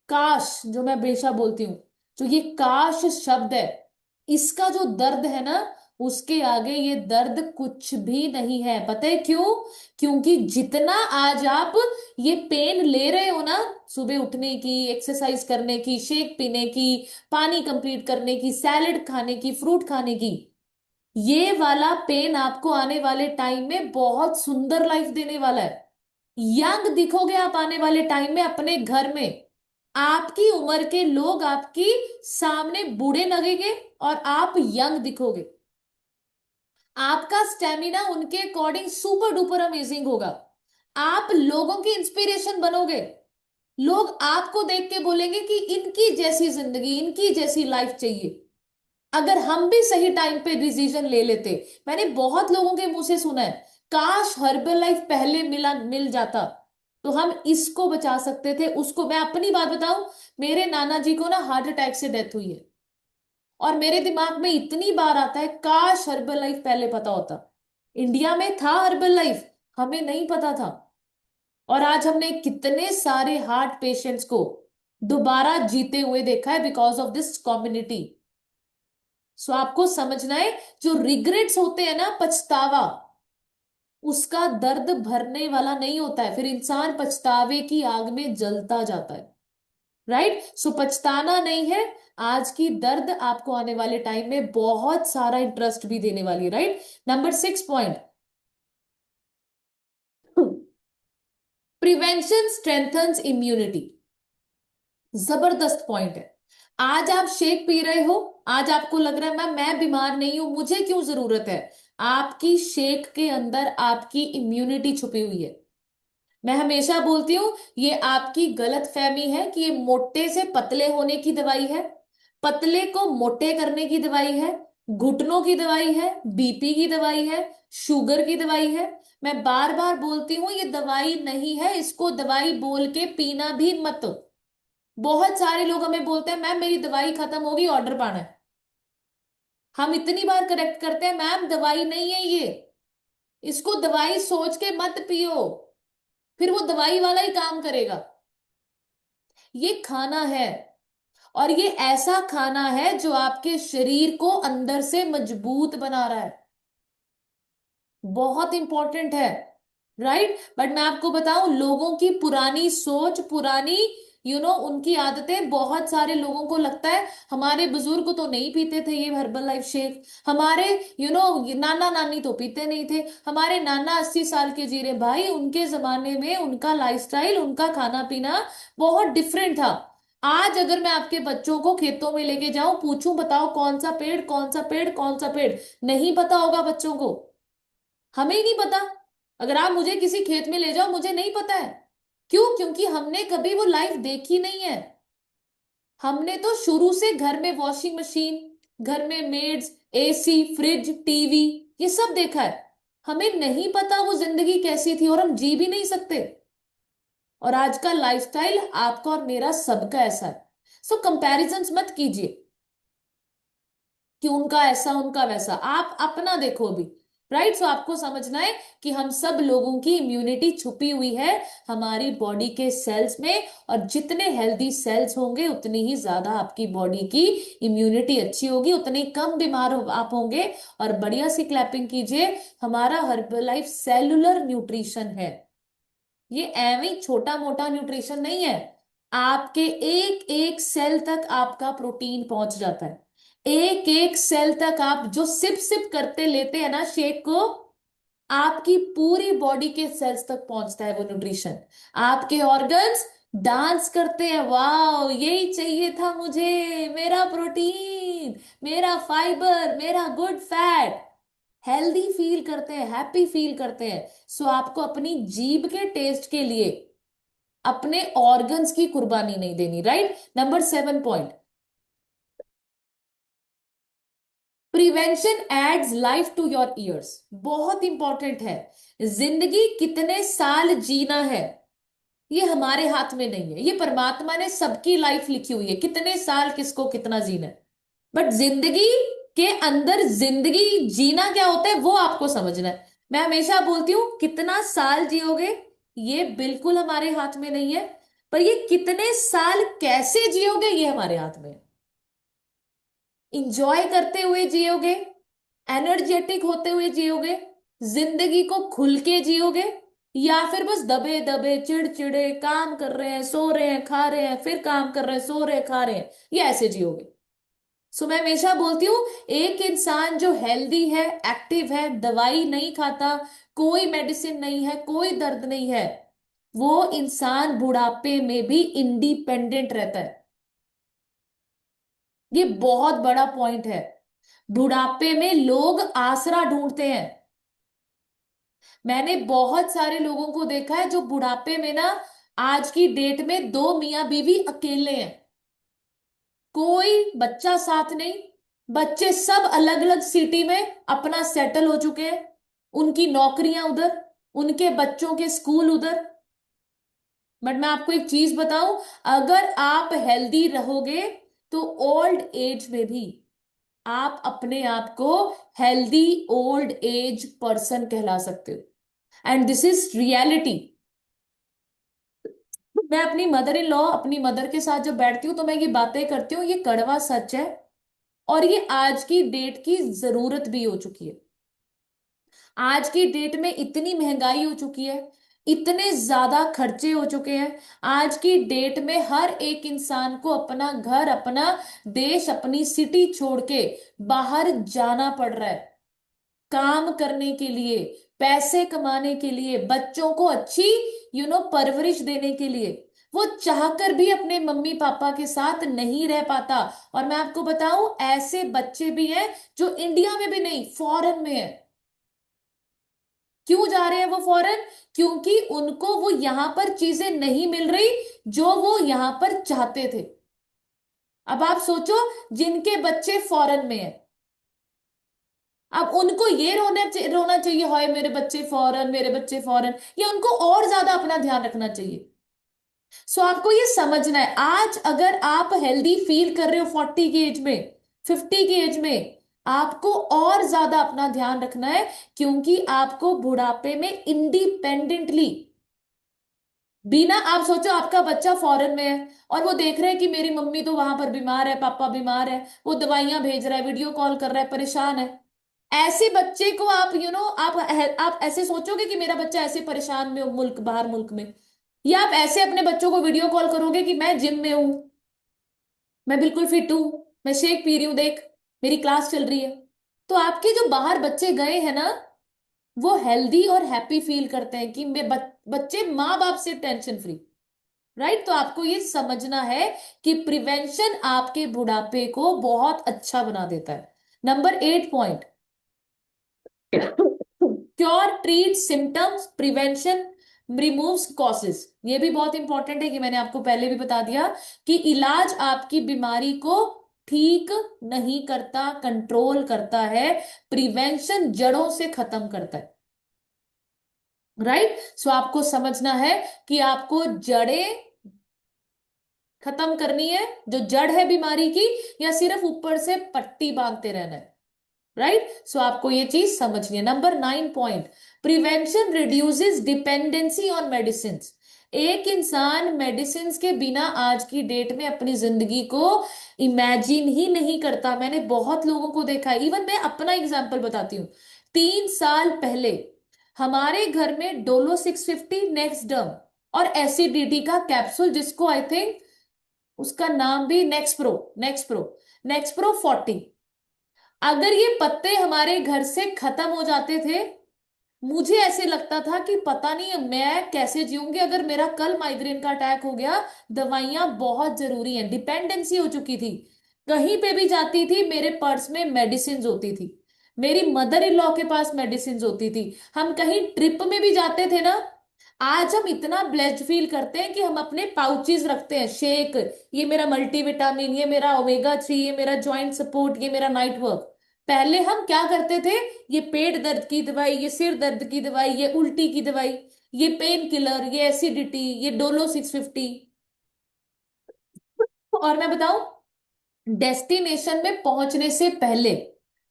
काश, जो मैं हमेशा बोलती हूं, जो ये काश शब्द है, इसका जो दर्द है ना, उसके आगे ये दर्द कुछ भी नहीं है। पता है क्यों? क्योंकि जितना आज आप ये पेन ले रहे हो ना, सुबह उठने की, एक्सरसाइज करने की, शेक पीने की, पानी कंप्लीट करने की, सैलेड खाने की, फ्रूट खाने की, ये वाला पेन आपको आने वाले टाइम में बहुत सुंदर लाइफ देने वाला है। यंग दिखोगे आप आने वाले टाइम में अपने घर में। आपकी उम्र के लोग आपकी सामने बूढ़े लगेंगे और आप यंग दिखोगे। आपका स्टेमिना उनके अकॉर्डिंग सुपर डुपर अमेजिंग होगा। आप लोगों की इंस्पिरेशन बनोगे। लोग आपको देख के बोलेंगे कि इनकी जैसी जिंदगी, इनकी जैसी लाइफ चाहिए। अगर हम भी सही टाइम पे डिसीजन ले लेते। मैंने बहुत लोगों के मुंह से सुना है, काश हर्बल लाइफ पहले मिल जाता तो हम इसको बचा सकते थे, उसको। मैं अपनी बात बताऊं, मेरे नाना जी को ना हार्ट अटैक से डेथ हुई है। और मेरे दिमाग में इतनी बार आता है, काश हर्बल लाइफ पहले पता होता। इंडिया में था हर्बल लाइफ, हमें नहीं पता था। और आज हमने कितने सारे हार्ट पेशेंट्स को दोबारा जीते हुए देखा है बिकॉज ऑफ दिस कम्युनिटी। सो आपको समझना है, जो रिग्रेट्स होते हैं ना, पछतावा, उसका दर्द भरने वाला नहीं होता है, फिर इंसान पछतावे की आग में जलता जाता है। राइट? सो पछताना नहीं है। आज की दर्द आपको आने वाले टाइम में बहुत सारा इंटरेस्ट भी देने वाली है। Right? Number 6 point, prevention strengthens immunity. जबरदस्त पॉइंट है। आज आप शेक पी रहे हो, आज आपको लग रहा है मैं बीमार नहीं हूं, मुझे क्यों जरूरत है। आपकी शेक के अंदर आपकी इम्यूनिटी छुपी हुई है। मैं हमेशा बोलती हूं, ये आपकी गलत फहमी है कि ये मोटे से पतले होने की दवाई है, पतले को मोटे करने की दवाई है, घुटनों की दवाई है, बीपी की दवाई है, शुगर की दवाई है। मैं बार बार बोलती हूं, ये दवाई नहीं है, इसको दवाई बोल के पीना भी मत। बहुत सारे लोग हमें बोलते हैं मैम मेरी दवाई खत्म होगी, ऑर्डर पाना है। हम इतनी बार करेक्ट करते हैं, मैम दवाई नहीं है ये, इसको दवाई सोच के मत पियो, फिर वो दवाई वाला ही काम करेगा। ये खाना है, और ये ऐसा खाना है जो आपके शरीर को अंदर से मजबूत बना रहा है। बहुत इंपॉर्टेंट है। राइट? बट मैं आपको बताऊं, लोगों की पुरानी सोच, पुरानी उनकी आदतें, बहुत सारे लोगों को लगता है हमारे बुजुर्ग तो नहीं पीते थे ये हर्बल लाइफ शेक, हमारे नाना नानी तो पीते नहीं थे, हमारे नाना 80 साल के जी रहे। भाई उनके जमाने में उनका लाइफस्टाइल, उनका खाना पीना बहुत डिफरेंट था। आज अगर मैं आपके बच्चों को खेतों में लेके जाऊं, पूछूं बताओ कौन सा पेड़, कौन सा पेड़, कौन सा पेड़, नहीं पता होगा बच्चों को। हमें ही नहीं पता। अगर आप मुझे किसी खेत में ले जाओ, मुझे नहीं पता है। क्यों? क्योंकि हमने कभी वो लाइफ देखी नहीं है। हमने तो शुरू से घर में वॉशिंग मशीन, घर में मेड्स, एसी, फ्रिज, टीवी, ये सब देखा है। हमें नहीं पता वो जिंदगी कैसी थी, और हम जी भी नहीं सकते। और आज का लाइफस्टाइल आपका और मेरा सबका ऐसा है। सो कंपैरिजंस मत कीजिए कि उनका ऐसा उनका वैसा, आप अपना देखो अभी। राइट? सो आपको समझना है कि हम सब लोगों की इम्यूनिटी छुपी हुई है हमारी बॉडी के सेल्स में, और जितने हेल्दी सेल्स होंगे उतनी ही ज्यादा आपकी बॉडी की इम्यूनिटी अच्छी होगी, उतने ही कम बीमार आप होंगे। और बढ़िया सी क्लैपिंग कीजिए, हमारा हर्बलाइफ सेलुलर न्यूट्रिशन है। ये एवं ही छोटा मोटा न्यूट्रिशन नहीं है। आपके एक एक सेल तक आपका प्रोटीन पहुंच जाता है। एक एक सेल तक आप जो सिप सिप करते लेते हैं ना शेक को, आपकी पूरी बॉडी के सेल्स तक पहुंचता है वो न्यूट्रिशन। आपके ऑर्गन्स डांस करते हैं, वाह यही चाहिए था मुझे, मेरा प्रोटीन, मेरा फाइबर, मेरा गुड फैट। हेल्दी फील करते हैं, हैप्पी फील करते हैं। सो आपको अपनी जीभ के टेस्ट के लिए अपने ऑर्गन्स की कुर्बानी नहीं देनी। Right? Number 7 point, prevention adds life to your years. बहुत इंपॉर्टेंट है। जिंदगी कितने साल जीना है ये हमारे हाथ में नहीं है। ये परमात्मा ने सबकी लाइफ लिखी हुई है, कितने साल किसको कितना जीना है। बट जिंदगी के अंदर जिंदगी जीना क्या होता है वो आपको समझना है। मैं हमेशा बोलती हूँ, कितना साल जियोगे ये बिल्कुल हमारे हाथ में नहीं है, पर ये कितने साल कैसे जियोगे ये हमारे हाथ में है। इंजॉय करते हुए जियोगे, एनर्जेटिक होते हुए जियोगे, जिंदगी को खुल के जियोगे, या फिर बस दबे दबे चिड़चिड़े काम कर रहे हैं, सो रहे हैं, खा रहे हैं, फिर काम कर रहे हैं, सो रहे हैं, खा रहे हैं, ये ऐसे जियोगे। सो मैं हमेशा बोलती हूँ, एक इंसान जो हेल्दी है, एक्टिव है, दवाई नहीं खाता, कोई मेडिसिन नहीं है, कोई दर्द नहीं है, वो इंसान बुढ़ापे में भी इंडिपेंडेंट रहता है। ये बहुत बड़ा पॉइंट है। बुढ़ापे में लोग आसरा ढूंढते हैं। मैंने बहुत सारे लोगों को देखा है जो बुढ़ापे में ना, आज की डेट में दो मियां बीवी अकेले हैं, कोई बच्चा साथ नहीं, बच्चे सब अलग अलग सिटी में अपना सेटल हो चुके हैं, उनकी नौकरियां उधर, उनके बच्चों के स्कूल उधर। बट मैं आपको एक चीज बताऊं, अगर आप हेल्दी रहोगे तो ओल्ड एज में भी आप अपने आप को हेल्दी ओल्ड एज पर्सन कहला सकते हो, एंड दिस इज रियलिटी। मैं अपनी मदर इन लॉ, अपनी मदर के साथ जब बैठती हूँ तो मैं ये बातें करती हूँ, ये कड़वा सच है। और ये आज की डेट की जरूरत भी हो चुकी है। आज की डेट में इतनी महंगाई हो चुकी है, इतने ज्यादा खर्चे हो चुके हैं। आज की डेट में हर एक इंसान को अपना घर, अपना देश, अपनी सिटी छोड़ के बाहर जाना पड़ रहा है, काम करने के लिए, पैसे कमाने के लिए, बच्चों को अच्छी परवरिश देने के लिए। वो चाहकर भी अपने मम्मी पापा के साथ नहीं रह पाता। और मैं आपको बताऊं, ऐसे बच्चे भी हैं जो इंडिया में भी नहीं, फॉरेन में है। क्यों जा रहे हैं वो फॉरेन? क्योंकि उनको वो यहां पर चीजें नहीं मिल रही जो वो यहां पर चाहते थे। अब आप सोचो, जिनके बच्चे फॉरेन में है, अब उनको ये रोना चाहिए, हाय मेरे बच्चे फॉरेन, मेरे बच्चे फॉरेन, या उनको और ज्यादा अपना ध्यान रखना चाहिए? सो आपको ये समझना है, आज अगर आप हेल्दी फील कर रहे हो 40 की एज में, 50 की एज में, आपको और ज्यादा अपना ध्यान रखना है, क्योंकि आपको बुढ़ापे में इंडिपेंडेंटली, बिना, आप सोचो आपका बच्चा फॉरेन में है और वो देख रहे हैं कि मेरी मम्मी तो वहां पर बीमार है, पापा बीमार है, वो दवाइयां भेज रहा है, वीडियो कॉल कर रहा है, परेशान है। ऐसे बच्चे को आप आप ऐसे सोचोगे कि मेरा बच्चा ऐसे परेशान में हो, मुल्क, बाहर मुल्क में? या आप ऐसे अपने बच्चों को वीडियो कॉल करोगे कि मैं जिम में हूं, मैं बिल्कुल फिट हूं, मैं शेक पी रही हूं, देख मेरी क्लास चल रही है? तो आपके जो बाहर बच्चे गए हैं ना, वो हेल्दी और हैप्पी फील करते हैं कि बच्चे माँ बाप से टेंशन फ्री। राइट? तो आपको ये समझना है कि प्रिवेंशन आपके बुढ़ापे को बहुत अच्छा बना देता है। Number 8 point, cure treat symptoms, prevention removes causes. ये भी बहुत इंपॉर्टेंट है कि मैंने आपको पहले भी बता दिया कि इलाज आपकी बीमारी को ठीक नहीं करता, कंट्रोल करता है, प्रिवेंशन जड़ों से खत्म करता है। राइट? सो आपको समझना है कि आपको जड़ें खत्म करनी है, जो जड़ है बीमारी की, या सिर्फ ऊपर से पट्टी बांधते रहना है। राइट? सो आपको ये चीज समझनी है। Number 9 point, prevention reduces dependency on medicine. एक इंसान मेडिसिन के बिना आज की डेट में अपनी जिंदगी को इमेजिन ही नहीं करता। मैंने बहुत लोगों को देखा है, इवन मैं अपना एग्जांपल बताती हूँ। 3 साल पहले हमारे घर में डोलो 650 नेक्स्ट डर्म और एसिडिटी का कैप्सूल, जिसको आई थिंक उसका नाम भी नेक्स्ट प्रो 40, अगर ये पत्ते हमारे घर से खत्म हो जाते थे, मुझे ऐसे लगता था कि पता नहीं मैं कैसे जीऊंगी अगर मेरा कल माइग्रेन का अटैक हो गया। दवाइयां बहुत जरूरी हैं, डिपेंडेंसी हो चुकी थी। कहीं पे भी जाती थी मेरे पर्स में मेडिसिन होती थी, मेरी मदर इन लॉ के पास मेडिसिन होती थी, हम कहीं ट्रिप में भी जाते थे ना। आज हम इतना ब्लेस्ड फील करते हैं कि हम अपने पाउचेस रखते हैं, शेक, ये मेरा मल्टीविटामिन, ये मेरा ओमेगा 3, ये मेरा जॉइंट सपोर्ट, ये मेरा नाइट वर्क। पहले हम क्या करते थे? ये पेट दर्द की दवाई, ये सिर दर्द की दवाई, ये उल्टी की दवाई, ये पेन किलर, ये एसिडिटी, ये डोलो 650। और मैं बताऊं, डेस्टिनेशन में पहुंचने से पहले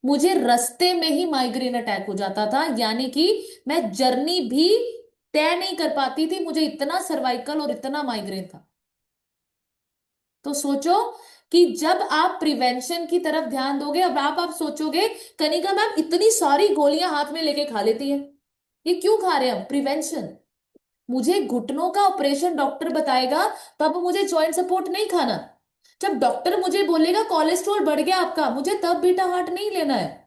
मुझे रास्ते में ही माइग्रेन अटैक हो जाता था, यानी कि मैं जर्नी भी तय नहीं कर पाती थी, मुझे इतना सर्वाइकल और इतना माइग्रेन था। तो सोचो कि जब आप प्रिवेंशन की तरफ ध्यान दोगे, अब आप सोचोगे, कनिका मैम इतनी सारी गोलियां हाथ में लेके खा लेती हैं, ये क्यों खा रहे हैं हम? प्रिवेंशन। मुझे घुटनों का ऑपरेशन डॉक्टर बताएगा, तब मुझे जॉइंट सपोर्ट नहीं खाना। जब डॉक्टर मुझे बोलेगा कोलेस्ट्रॉल बढ़ गया आपका, मुझे तब बीटा हार्ट नहीं लेना है,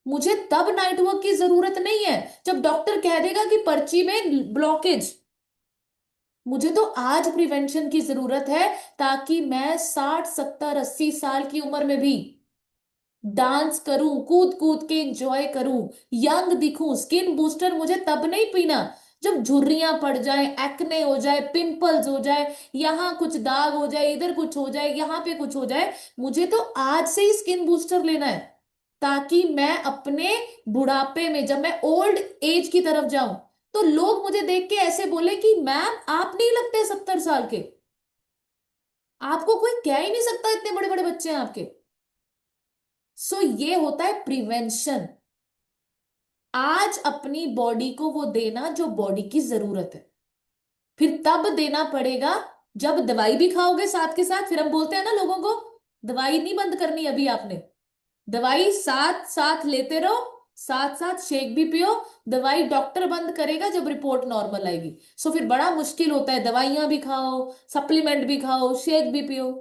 मुझे तब नाइट वर्क की जरूरत नहीं है। जब डॉक्टर कह देगा कि पर्ची में ब्लॉकेज, मुझे तो आज प्रिवेंशन की जरूरत है, ताकि मैं 60 70 80 साल की उम्र में भी डांस करूं, कूद कूद के एंजॉय करूं, यंग दिखूं। स्किन बूस्टर मुझे तब नहीं पीना जब झुर्रियां पड़ जाए, एक्ने हो जाए, पिंपल्स हो जाए, यहाँ कुछ दाग हो जाए, इधर कुछ हो जाए, यहाँ पे कुछ हो जाए। मुझे तो आज से ही स्किन बूस्टर लेना है, ताकि मैं अपने बुढ़ापे में, जब मैं ओल्ड एज की तरफ जाऊं, तो लोग मुझे देख के ऐसे बोले कि मैम आप नहीं लगते 70 साल के, आपको कोई कह ही नहीं सकता, इतने बड़े बड़े बच्चे हैं आपके। सो ये होता है प्रिवेंशन। आज अपनी बॉडी को वो देना जो बॉडी की जरूरत है, फिर तब देना पड़ेगा जब दवाई भी खाओगे साथ के साथ। फिर हम बोलते हैं ना लोगों को, दवाई नहीं बंद करनी अभी आपने, दवाई साथ साथ लेते रहो, साथ साथ शेक भी पियो। दवाई डॉक्टर बंद करेगा जब रिपोर्ट नॉर्मल आएगी। सो फिर बड़ा मुश्किल होता है, दवाइयां भी खाओ, सप्लीमेंट भी खाओ, शेक भी पियो,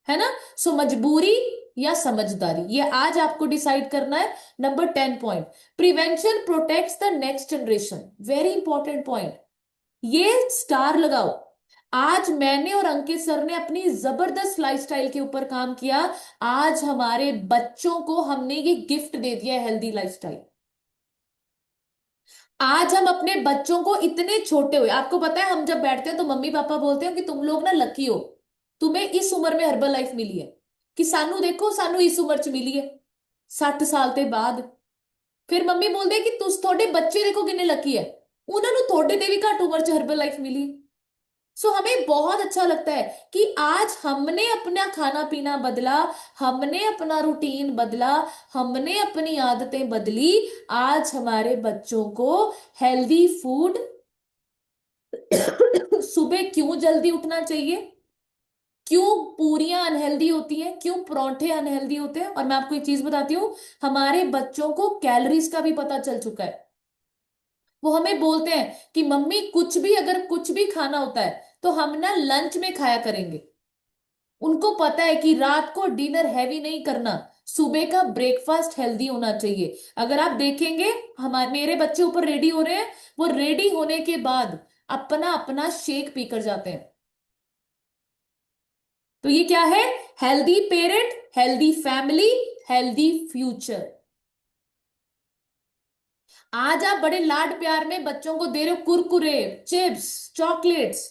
है ना। सो मजबूरी या समझदारी, ये आज आपको डिसाइड करना है। Number 10 point, prevention protects the next generation. Very important point, ये स्टार लगाओ। आज मैंने और अंकित सर ने अपनी जबरदस्त लाइफस्टाइल के ऊपर काम किया। आज हमारे बच्चों को हमने ये गिफ्ट दे दिया है, हेल्दी लाइफस्टाइल। आज हम अपने बच्चों को इतने छोटे हुए, आपको पता है हम जब बैठते हैं तो मम्मी पापा बोलते हैं कि तुम लोग ना लकी हो, तुम्हें इस उम्र में हर्बल लाइफ मिली है। कि सानू देखो, सानू इस उम्र च मिली है, 60 साल के बाद। फिर मम्मी बोलते हैं कि तुस थोड़े बच्चे देखो किन्ने लकी है, उन्होंने थोड़े ते भी घट उम्र च हर्बल लाइफ मिली। सो हमें बहुत अच्छा लगता है कि आज हमने अपना खाना पीना बदला, हमने अपना रूटीन बदला, हमने अपनी आदतें बदली। आज हमारे बच्चों को हेल्दी फूड सुबह क्यों जल्दी उठना चाहिए, क्यों पूरियां अनहेल्दी होती हैं, क्यों परोंठे अनहेल्दी होते हैं। और मैं आपको एक चीज बताती हूँ, हमारे बच्चों को कैलोरीज का भी पता चल चुका है। वो हमें बोलते हैं कि मम्मी कुछ भी, अगर कुछ भी खाना होता है तो हम ना लंच में खाया करेंगे। उनको पता है कि रात को डिनर हैवी नहीं करना, सुबह का ब्रेकफास्ट हेल्दी होना चाहिए। अगर आप देखेंगे, हमारे मेरे बच्चे ऊपर रेडी हो रहे हैं, वो रेडी होने के बाद अपना अपना शेक पीकर जाते हैं। तो ये क्या है, healthy parent, healthy family, healthy future. आज आप बड़े लाड प्यार में बच्चों को दे रहे हो कुरकुरे, चिप्स, चॉकलेट्स।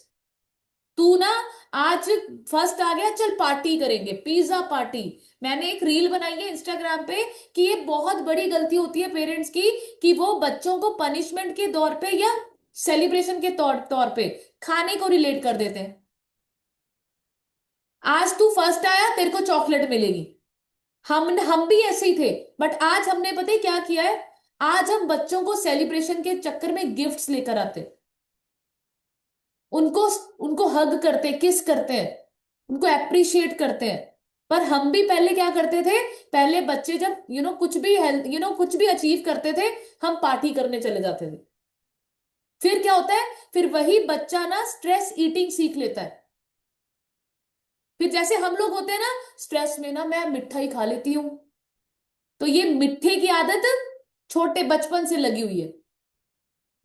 तू ना आज फर्स्ट आ गया, चल पार्टी करेंगे, पिज्जा पार्टी। मैंने एक रील बनाई है इंस्टाग्राम पे कि ये बहुत बड़ी गलती होती है पेरेंट्स की, कि वो बच्चों को पनिशमेंट के तौर पे या सेलिब्रेशन के तौर तौर पे खाने को रिलेट कर देते हैं। आज तू फर्स्ट आया, तेरे को चॉकलेट मिलेगी। हम भी ऐसे ही थे, बट आज हमने पता है क्या किया है, आज हम बच्चों को सेलिब्रेशन के चक्कर में गिफ्ट्स लेकर आते, उनको उनको हग करते, किस करते हैं, उनको अप्रिशिएट करते हैं। पर हम भी पहले क्या करते थे, पहले बच्चे जब कुछ भी हेल्थ कुछ भी अचीव करते थे, हम पार्टी करने चले जाते थे। फिर क्या होता है, फिर वही बच्चा ना स्ट्रेस ईटिंग सीख लेता है। फिर जैसे हम लोग होते हैं ना, स्ट्रेस में ना मैं मिठाई खा लेती हूँ, तो ये मिठे की आदत छोटे बचपन से लगी हुई है।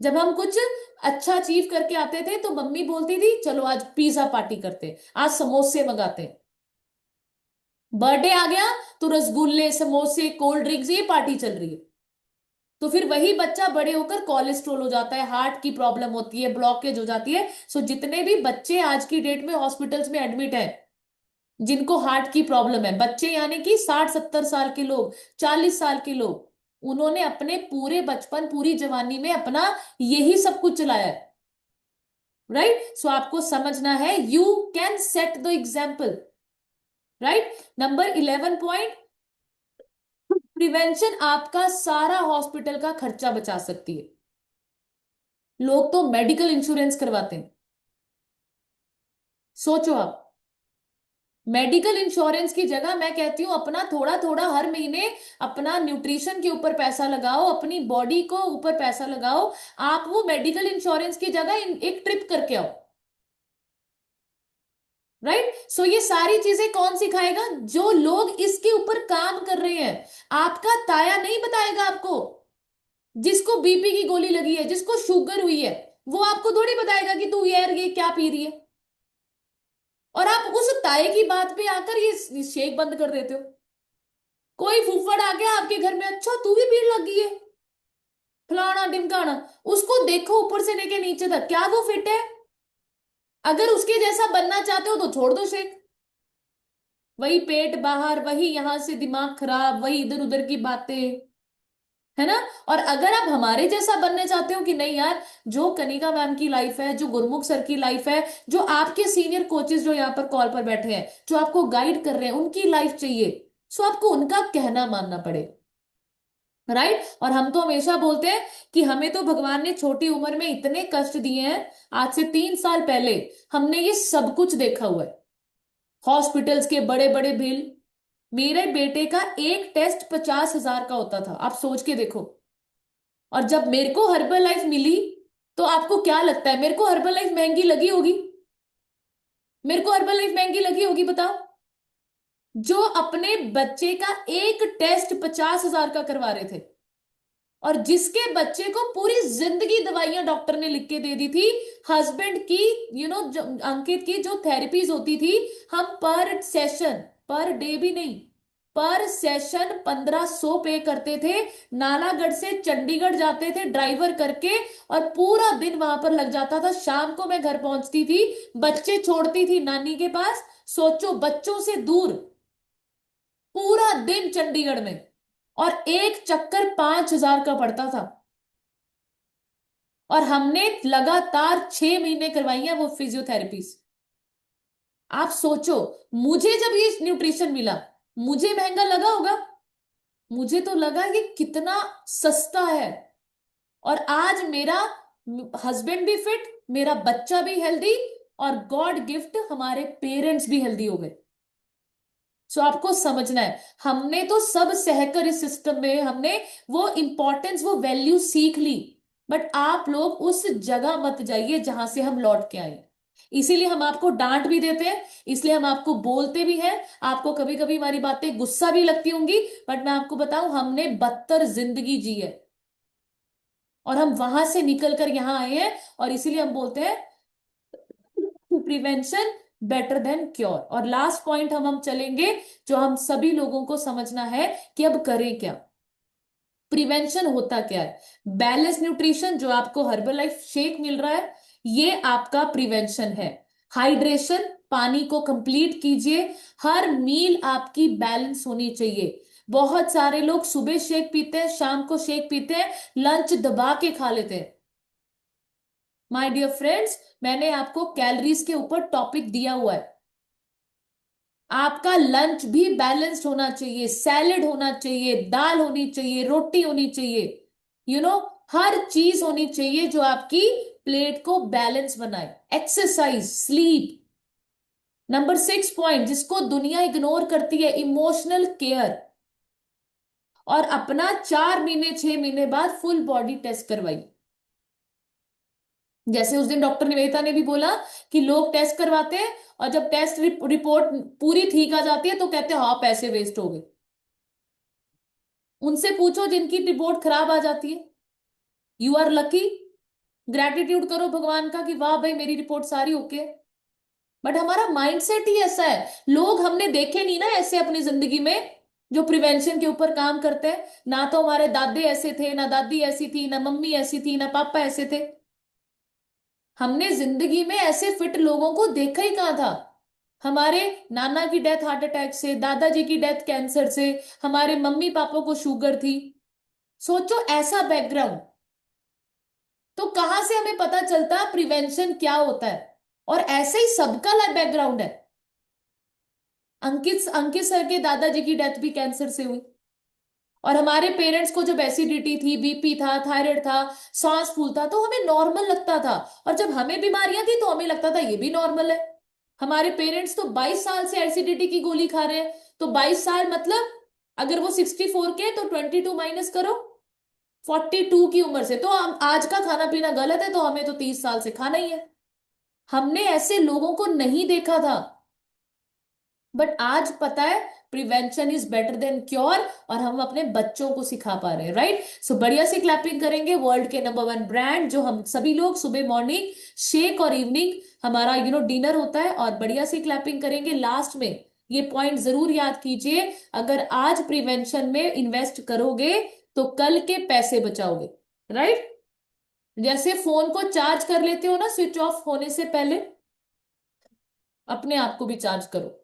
जब हम कुछ अच्छा अचीव करके आते थे तो मम्मी बोलती थी चलो आज पिज्जा पार्टी करते हैं, आज समोसे मंगाते हैं। बर्थडे आ गया तो रसगुल्ले, समोसे, कोल्ड ड्रिंक्स, ये पार्टी चल रही है। तो फिर वही बच्चा बड़े होकर कोलेस्ट्रॉल हो जाता है, हार्ट की प्रॉब्लम होती है, ब्लॉकेज हो जाती है। सो जितने भी बच्चे आज की डेट में हॉस्पिटल्स में एडमिट हैं, जिनको हार्ट की प्रॉब्लम है, बच्चे यानी कि 60 70 साल के लोग, 40 साल के लोग, उन्होंने अपने पूरे बचपन, पूरी जवानी में अपना यही सब कुछ चलाया है। राइट, सो आपको समझना है, you can set the example. Right, number 11 point, prevention आपका सारा हॉस्पिटल का खर्चा बचा सकती है। लोग तो मेडिकल इंश्योरेंस करवाते हैं, सोचो आप। मेडिकल इंश्योरेंस की जगह मैं कहती हूँ अपना थोड़ा थोड़ा हर महीने अपना न्यूट्रिशन के ऊपर पैसा लगाओ, अपनी बॉडी को ऊपर पैसा लगाओ। आप वो मेडिकल इंश्योरेंस की जगह एक ट्रिप करके आओ। राइट? सो ये सारी चीजें कौन सिखाएगा? जो लोग इसके ऊपर काम कर रहे हैं। आपका ताया नहीं बताएगा आपको। जिसको बीपी की गोली लगी है, जिसको शुगर हुई है, वो आपको थोड़ी बताएगा कि तू यार ये क्या पी रही है। और आप उस ताए की बात पे आकर ये शेक बंद कर देते हो। कोई फूफड़ आ गया आपके घर में, अच्छा तू भी पीने लगी है, फलाना ढिमकाना। उसको देखो ऊपर से लेके नीचे तक, क्या वो फिट है? अगर उसके जैसा बनना चाहते हो तो छोड़ दो शेक। वही पेट बाहर, वही यहां से दिमाग खराब, वही इधर उधर की बातें, है ना? और अगर आप हमारे जैसा बनने चाहते हो कि नहीं यार, जो कनिका मैम की लाइफ है, जो गुरमुख सर की लाइफ है, जो आपके सीनियर कोचेस जो यहाँ पर कॉल पर बैठे हैं, जो आपको गाइड कर रहे हैं, उनकी लाइफ चाहिए, सो आपको उनका कहना मानना पड़े। राइट? और हम तो हमेशा बोलते हैं कि हमें तो भगवान ने छोटी उम्र में इतने कष्ट दिए हैं। आज से 3 साल पहले हमने ये सब कुछ देखा हुआ है। हॉस्पिटल्स के बड़े बड़े बिल। मेरे बेटे का एक टेस्ट 50,000 का होता था, आप सोच के देखो। और जब मेरे को हर्बल लाइफ मिली, तो आपको क्या लगता है मेरे को हर्बल लाइफ महंगी लगी होगी? मेरे को हर्बल लाइफ महंगी लगी होगी, बताओ? जो अपने बच्चे का एक टेस्ट 50,000 का करवा रहे थे, और जिसके बच्चे को पूरी जिंदगी दवाइयां डॉक्टर ने लिख के दे दी थी। हस्बैंड की, अंकित की जो थेरेपीज होती थी, हम पर सेशन, पर डे भी नहीं, पर सेशन 1,500 पे करते थे। नालागढ़ से चंडीगढ़ जाते थे ड्राइवर करके, और पूरा दिन वहां पर लग जाता था। शाम को मैं घर पहुंचती थी, बच्चे छोड़ती थी नानी के पास। सोचो, बच्चों से दूर, पूरा दिन चंडीगढ़ में, और एक चक्कर 5,000 का पड़ता था। और हमने लगातार 6 महीने करवाई है वो फिजियोथेरेपीज। आप सोचो, मुझे जब ये न्यूट्रिशन मिला, मुझे महंगा लगा होगा? मुझे तो लगा ये कितना सस्ता है। और आज मेरा हस्बैंड भी फिट, मेरा बच्चा भी हेल्दी, और गॉड गिफ्ट हमारे पेरेंट्स भी हेल्दी हो गए। सो आपको समझना है, हमने तो सब सहकर इस सिस्टम में हमने वो इंपॉर्टेंस, वो वैल्यू सीख ली। बट आप लोग उस जगह मत जाइए जहां से हम लौट के आए। इसीलिए हम आपको डांट भी देते हैं, इसलिए हम आपको बोलते भी हैं। आपको कभी कभी हमारी बातें गुस्सा भी लगती होंगी, बट मैं आपको बताऊं, हमने बदतर जिंदगी जी है, और हम वहां से निकल कर यहां आए हैं। और इसीलिए हम बोलते हैं प्रिवेंशन बेटर देन क्योर। और लास्ट पॉइंट हम चलेंगे, जो हम सभी लोगों को समझना है कि अब करें क्या। प्रिवेंशन होता क्या है? बैलेंस न्यूट्रिशन जो आपको हर्बल लाइफ शेक मिल रहा है, ये आपका प्रिवेंशन है। हाइड्रेशन, पानी को कंप्लीट कीजिए। हर मील आपकी बैलेंस होनी चाहिए। बहुत सारे लोग सुबह शेक पीते हैं, शाम को शेक पीते हैं, लंच दबा के खा लेते हैं। माय डियर फ्रेंड्स, मैंने आपको कैलोरीज के ऊपर टॉपिक दिया हुआ है। आपका लंच भी बैलेंस्ड होना चाहिए, सैलेड होना चाहिए, दाल होनी चाहिए, रोटी होनी चाहिए, यू नो हर चीज होनी चाहिए जो आपकी प्लेट को बैलेंस बनाए। Exercise, sleep. नंबर 6 पॉइंट जिसको दुनिया इग्नोर करती है, इमोशनल केयर। और अपना 4 महीने 6 महीने बाद फुल बॉडी टेस्ट करवाई। जैसे उस दिन डॉक्टर निवेदिता ने भी बोला कि लोग टेस्ट करवाते हैं, और जब टेस्ट रिपोर्ट पूरी ठीक आ जाती है तो कहते हैं हाँ पैसे वेस्ट हो गए। उनसे पूछो जिनकी रिपोर्ट खराब आ जाती है, यू आर लकी। ग्रेटिट्यूड करो भगवान का कि वाह भाई मेरी रिपोर्ट सारी ओके है। बट हमारा माइंडसेट ही ऐसा है। लोग हमने देखे नहीं ना ऐसे अपनी जिंदगी में, जो प्रिवेंशन के ऊपर काम करते हैं। ना तो हमारे दादे ऐसे थे, ना दादी ऐसी थी, ना मम्मी ऐसी थी, ना पापा ऐसे थे। हमने जिंदगी में ऐसे फिट लोगों को देखा ही कहाँ था। हमारे नाना की डेथ हार्ट अटैक से, दादाजी की डेथ कैंसर से, हमारे मम्मी पापा को शुगर थी। सोचो ऐसा बैकग्राउंड। तो कहां से हमें पता चलता प्रिवेंशन क्या होता है? और ऐसे ही सबका लाइफ बैकग्राउंड है। अंकित अंकित सर के दादाजी की डेथ भी कैंसर से हुई। और हमारे पेरेंट्स को जब एसिडिटी थी, बीपी था, थायराइड था, सांस फूलता, तो हमें नॉर्मल लगता था। और जब हमें बीमारियां थी तो हमें लगता था ये भी नॉर्मल है। हमारे पेरेंट्स तो 22 साल से एसिडिटी की गोली खा रहे हैं। तो 22 साल मतलब, अगर वो 64 के तो 22 माइनस करो 42 की उम्र से, तो हम आज का खाना पीना गलत है तो हमें तो 30 साल से खाना ही है। हमने ऐसे लोगों को नहीं देखा था। बट आज पता है prevention is better than cure, और हम अपने बच्चों को सिखा पा रहे हैं, राइट? सो बढ़िया से क्लैपिंग करेंगे वर्ल्ड के नंबर वन ब्रांड, जो हम सभी लोग सुबह मॉर्निंग शेक और इवनिंग हमारा डिनर होता है, और बढ़िया से क्लैपिंग करेंगे। लास्ट में ये पॉइंट जरूर याद कीजिए, अगर आज प्रिवेंशन में इन्वेस्ट करोगे तो कल के पैसे बचाओगे, राइट? जैसे फोन को चार्ज कर लेते हो ना स्विच ऑफ होने से पहले, अपने आप को भी चार्ज करो।